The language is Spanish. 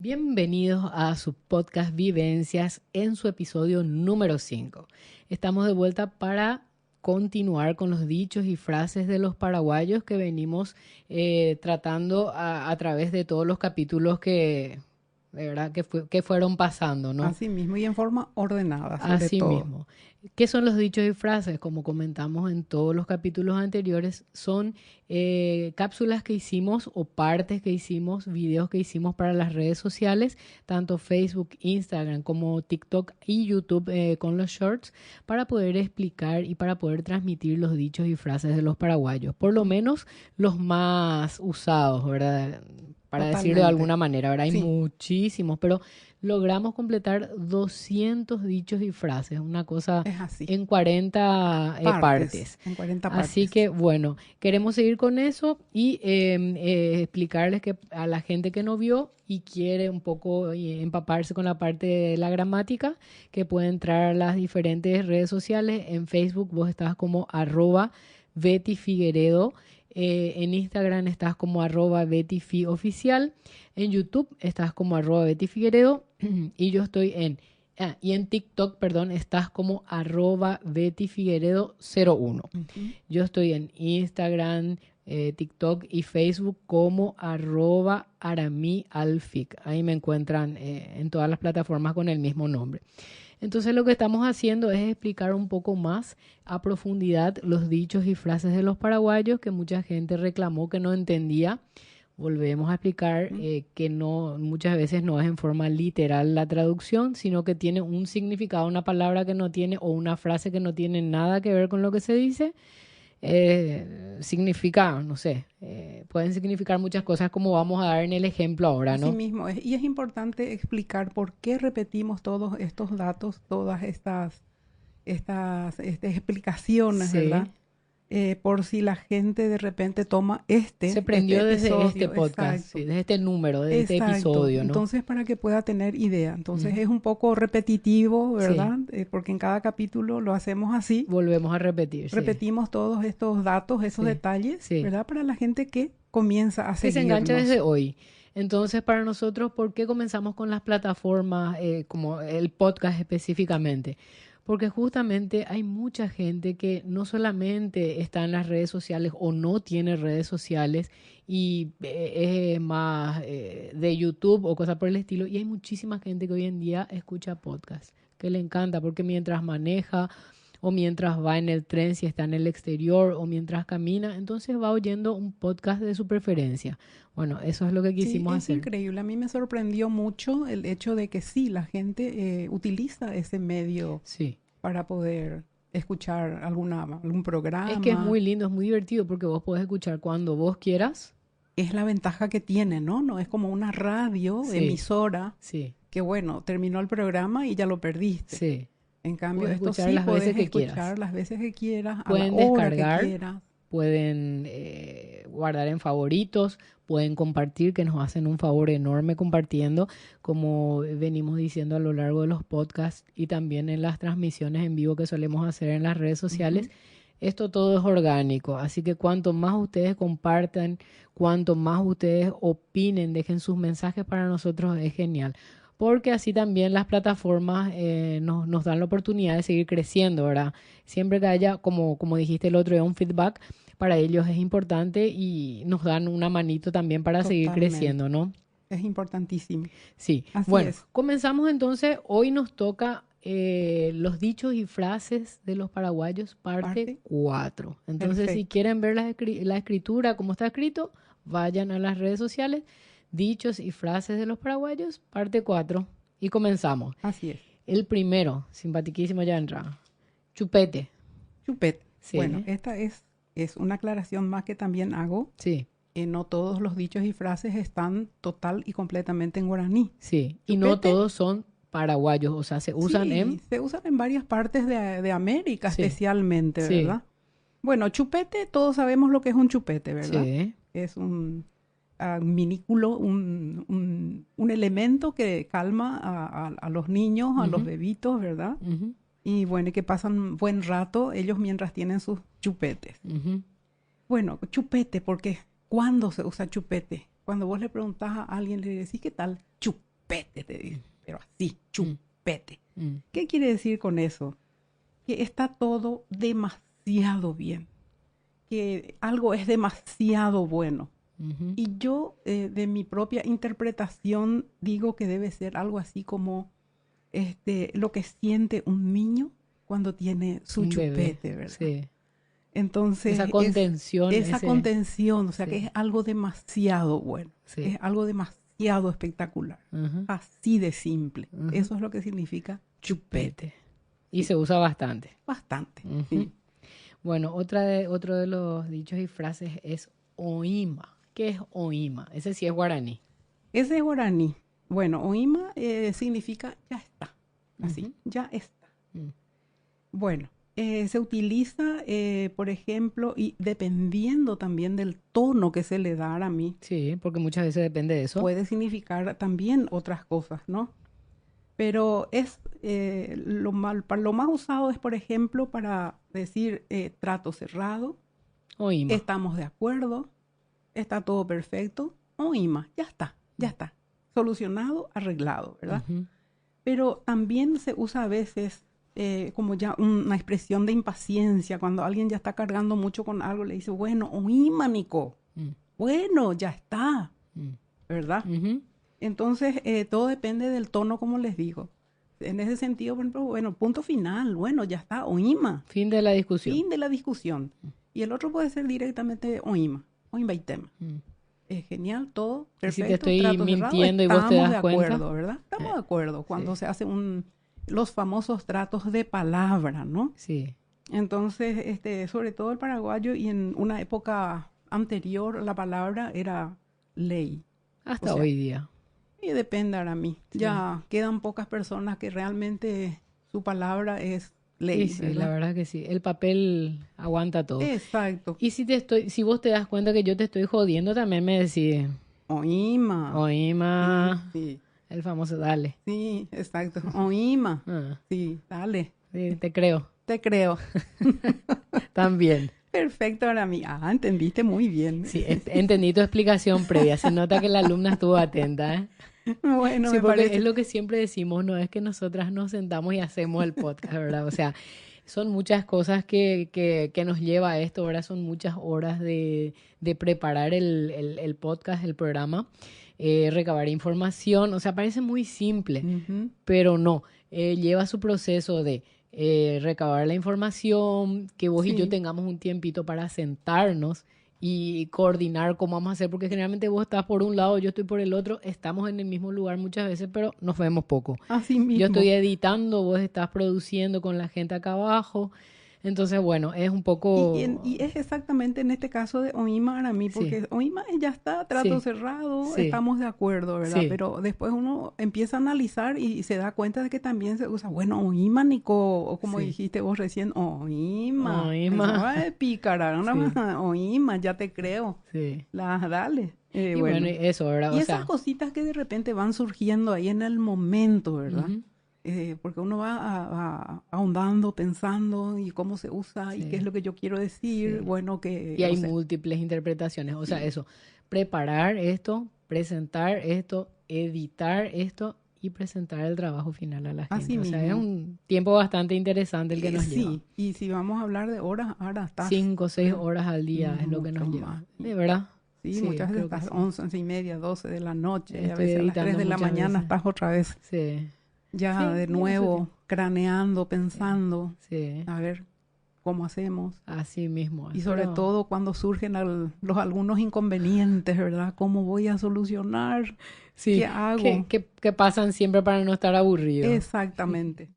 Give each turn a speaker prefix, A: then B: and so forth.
A: Bienvenidos a su podcast Vivencias en su episodio número 5. Estamos de vuelta para continuar con los dichos y frases de los paraguayos que venimos tratando a través de todos los capítulos de verdad, que fueron pasando, ¿no?
B: Así mismo y en forma ordenada, sobre
A: Así
B: todo.
A: mismo. ¿Qué son los dichos y frases? Como comentamos en todos los capítulos anteriores, son cápsulas que hicimos o partes que hicimos, videos que hicimos para las redes sociales, tanto Facebook, Instagram como TikTok y YouTube con los shorts, para poder explicar y para poder transmitir los dichos y frases de los paraguayos, por lo menos los más usados, ¿verdad? Para decirlo de alguna
B: Totalmente.
A: manera, ¿verdad? Hay
B: Sí,
A: muchísimos, pero logramos completar 200 dichos y frases, una cosa
B: es así.
A: en 40
B: Partes,
A: partes.
B: en 40
A: Así
B: partes.
A: que bueno, queremos seguir con eso y explicarles que a la gente que no vio y quiere un poco empaparse con la parte de la gramática, que puede entrar a las diferentes redes sociales. En Facebook vos estás como @Betty Figueredo. En Instagram estás como @BettyFioficial. En YouTube estás como @Betty Figueredo. Y yo estoy y en TikTok, perdón, estás como @Betty Figueredo 01.
B: Ujú.
A: Yo estoy en Instagram, TikTok y Facebook como @AramiAlfic. Ahí me encuentran en todas las plataformas con el mismo nombre. Entonces lo que estamos haciendo es explicar un poco más a profundidad los dichos y frases de los paraguayos que mucha gente reclamó que no entendía. Volvemos a explicar que no, muchas veces no es en forma literal la traducción, sino que tiene un significado, una palabra que no tiene o una frase que no tiene nada que ver con lo que se dice. Significa, no sé, pueden significar muchas cosas como vamos a dar en el ejemplo ahora,
B: Así
A: ¿no?
B: mismo es. Y es importante explicar por qué repetimos todos estos datos, todas estas explicaciones, ¿verdad?
A: Sí.
B: Por si la gente de repente toma
A: Se
B: este
A: prendió desde este
B: episodio,
A: podcast, sí,
B: exacto.
A: desde este número, desde este
B: Exacto,
A: episodio, ¿no?
B: entonces para que pueda tener idea. Entonces
A: Ujú.
B: es un poco repetitivo,
A: Sí,
B: ¿verdad? Porque en cada capítulo lo hacemos así.
A: volvemos a repetir, sí,
B: Repetimos todos estos datos, esos
A: sí,
B: detalles,
A: sí.
B: ¿verdad? Para la gente que comienza a
A: Que se engancha desde
B: seguirnos.
A: hoy. Entonces, para nosotros, ¿por qué comenzamos con las plataformas, como el podcast específicamente? Porque justamente hay mucha gente que no solamente está en las redes sociales o no tiene redes sociales y es más de YouTube o cosas por el estilo, y hay muchísima gente que hoy en día escucha podcast, que le encanta porque mientras maneja o mientras va en el tren si está en el exterior o mientras camina, entonces va oyendo un podcast de su preferencia. Bueno, eso es lo que
B: Sí,
A: quisimos
B: es
A: hacer.
B: increíble. A mí me sorprendió mucho el hecho de que sí, la gente utiliza ese medio
A: Sí.
B: para poder escuchar algún
A: Es que es
B: programa.
A: muy lindo, es muy divertido porque vos podés escuchar cuando vos quieras.
B: Es la ventaja que tiene, ¿no? No es como una radio,
A: Sí,
B: emisora,
A: sí,
B: que bueno, terminó el programa y ya lo perdiste.
A: sí.
B: En cambio,
A: Podés
B: esto
A: escuchar
B: sí
A: las veces
B: puedes
A: que quieras.
B: escuchar las veces que quieras, a la
A: Pueden
B: hora que
A: descargar,
B: quieras.
A: pueden guardar en favoritos, pueden compartir, que nos hacen un favor enorme compartiendo, como venimos diciendo a lo largo de los podcasts y también en las transmisiones en vivo que solemos hacer en las redes
B: Ujú.
A: sociales. Esto todo es orgánico, así que cuanto más ustedes compartan, cuanto más ustedes opinen, dejen sus mensajes para nosotros es genial. Porque así también las plataformas nos dan la oportunidad de seguir creciendo, ¿verdad? Siempre que haya, como dijiste el otro día, un feedback, para ellos es importante y nos dan una manito también para seguir
B: Totalmente.
A: creciendo, ¿no?
B: Es importantísimo.
A: Sí.
B: Así
A: Bueno,
B: es.
A: comenzamos entonces. Hoy nos toca los dichos y frases de los paraguayos, parte
B: Parte.
A: 4. Entonces, si
B: Perfecto.
A: quieren ver la escritura, como está escrito, vayan a las redes sociales. Dichos y frases de los paraguayos, parte 4. Y comenzamos.
B: Así es.
A: El primero, simpatiquísimo ya entra. Chupete.
B: Chupete. Bueno,
A: Sí,
B: esta es una aclaración más que también hago.
A: sí.
B: No todos los dichos y frases están total y completamente en guaraní.
A: Sí, y no
B: Chupete,
A: todos son paraguayos, o sea, se usan
B: sí, se usan en varias partes de América
A: Sí,
B: especialmente,
A: sí,
B: ¿verdad? Bueno, chupete, todos sabemos lo que es un chupete, ¿verdad?
A: sí,
B: Es un minículo, un elemento que calma a los niños, a los
A: ujú,
B: bebitos, ¿verdad?
A: ujú,
B: Y bueno, que pasan buen rato ellos mientras tienen sus chupetes.
A: ujú.
B: Bueno, chupete, porque ¿cuándo se usa chupete? Cuando vos le preguntás a alguien, le decís, ¿qué tal? Chup. chupete, te dice, pero así, chupete.
A: Mm.
B: ¿Qué quiere decir con eso? Que está todo demasiado bien, que algo es demasiado bueno.
A: Ujú.
B: Y yo, de mi propia interpretación, digo que debe ser algo así como lo que siente un niño cuando tiene su
A: Un bebé,
B: chupete, ¿verdad?
A: sí.
B: Entonces,
A: Esa contención,
B: esa contención, o sea,
A: sí.
B: que es algo demasiado bueno,
A: Sí.
B: es algo demasiado espectacular,
A: Ujú.
B: así de simple.
A: Ujú.
B: Eso es lo que significa chupete.
A: Chupete. Y se usa bastante.
B: Bastante,
A: Ujú.
B: sí.
A: Bueno, otro de los dichos y frases es oima. ¿Qué es oima? Ese sí es guaraní.
B: Ese es guaraní. Bueno, oima significa ya está, así,
A: Ujú.
B: ya está.
A: Mm.
B: Bueno, se utiliza, por ejemplo, y dependiendo también del tono que se le da a mí,
A: Sí, porque muchas veces depende de eso.
B: puede significar también otras cosas, ¿no? Pero es lo más usado es, por ejemplo, para decir trato cerrado,
A: Oima.
B: estamos de acuerdo, está todo perfecto, oíma, ya está, solucionado, arreglado, ¿verdad?
A: Ujú.
B: Pero también se usa a veces como ya una expresión de impaciencia, cuando alguien ya está cargando mucho con algo, le dice, bueno, oíma, Nico,
A: Mm.
B: bueno, ya está,
A: Mm.
B: ¿verdad?
A: Ujú.
B: Entonces, todo depende del tono, como les digo. En ese sentido, por ejemplo, bueno, punto final, bueno, ya está, oíma,
A: Fin de la discusión.
B: fin de la discusión. Y el otro puede ser directamente oíma y tema.
A: Mm.
B: Es genial, todo
A: Y si te
B: perfecto,
A: estoy
B: trato cerrado,
A: mintiendo y vos te
B: estamos
A: das
B: de
A: cuenta.
B: acuerdo, ¿verdad? Estamos de acuerdo cuando
A: Sí.
B: se hace los famosos tratos de palabra, ¿no?
A: Sí.
B: Entonces, sobre todo el paraguayo y en una época anterior, la palabra era ley.
A: Hasta
B: O sea,
A: hoy día.
B: y depende ahora a mí.
A: Sí.
B: Ya quedan pocas personas que realmente su palabra es
A: Y
B: ley,
A: sí,
B: ¿verdad?
A: la verdad que sí. El papel aguanta todo.
B: Exacto.
A: Y si vos te das cuenta que yo te estoy jodiendo, también me decís,
B: Oíma.
A: oíma,
B: Sí,
A: el famoso dale.
B: sí, exacto. Oíma.
A: Ah,
B: Sí, dale.
A: sí, te creo.
B: Te creo.
A: También.
B: Perfecto para mí. Ah, entendiste muy bien.
A: Sí, entendí tu explicación previa. Se nota que la alumna estuvo atenta, ¿eh?
B: Bueno,
A: Sí,
B: me
A: porque es
B: parece.
A: lo que siempre decimos, no es que nosotras nos sentamos y hacemos el podcast, ¿verdad? O sea, son muchas cosas que nos lleva a esto, ¿verdad? Son muchas horas de preparar el podcast, el programa, recabar información. O sea, parece muy simple,
B: Ujú.
A: pero no. Lleva su proceso de recabar la información, que vos y yo
B: Sí,
A: tengamos un tiempito para sentarnos y coordinar cómo vamos a hacer, porque generalmente vos estás por un lado, yo estoy por el otro, estamos en el mismo lugar muchas veces, pero nos vemos poco.
B: así
A: Yo estoy
B: mismo.
A: editando, vos estás produciendo con la gente acá abajo, entonces bueno, es un
B: Y
A: poco...
B: es exactamente en este caso de oíma para mí,
A: Sí,
B: porque oíma ya está, trato
A: sí,
B: cerrado,
A: sí,
B: estamos de acuerdo, ¿verdad?
A: sí,
B: Pero después uno empieza a analizar y se da cuenta de que también se usa, bueno, oíma, Nico, o como
A: sí.
B: dijiste vos recién, oíma.
A: Ay,
B: Eso,
A: ma.
B: ay, pícara, ¿no?
A: Sí,
B: Oíma, ya te creo.
A: sí.
B: Dale.
A: Y bueno,
B: Bueno,
A: eso, ¿verdad?
B: y
A: O
B: esas
A: sea,
B: cositas que de repente van surgiendo ahí en el momento, ¿verdad?
A: ujú,
B: Porque uno va ahondando, pensando y cómo se usa y qué es
A: sí,
B: lo que yo quiero decir.
A: sí.
B: Bueno,
A: Y hay
B: o sea,
A: múltiples interpretaciones. O sea,
B: sí,
A: eso, preparar esto, presentar esto, editar esto y presentar el trabajo final a la
B: así
A: gente. O sea, es
B: mismo.
A: un tiempo bastante interesante el que nos lleva.
B: Sí, y si vamos a hablar de horas, ahora estás
A: 5 o 6 horas al día es lo que
B: mucho
A: nos
B: más.
A: lleva. ¿De verdad?
B: Sí,
A: Sí,
B: muchas veces
A: creo que
B: estás
A: sí.
B: 11:30, 12 de la noche, y a
A: Estoy
B: veces a las 3
A: editando
B: de la
A: muchas
B: mañana
A: veces.
B: estás otra vez
A: Sí.
B: ya
A: Sí,
B: de
A: lleva su
B: nuevo
A: tiempo.
B: craneando,
A: Sí.
B: pensando,
A: Sí.
B: a ver cómo hacemos.
A: Así mismo es.
B: Y sobre
A: Pero
B: todo cuando surgen algunos inconvenientes, ¿verdad? ¿Cómo voy a solucionar?
A: sí,
B: ¿Qué hago?
A: que pasan siempre para no estar aburridos.
B: Exactamente.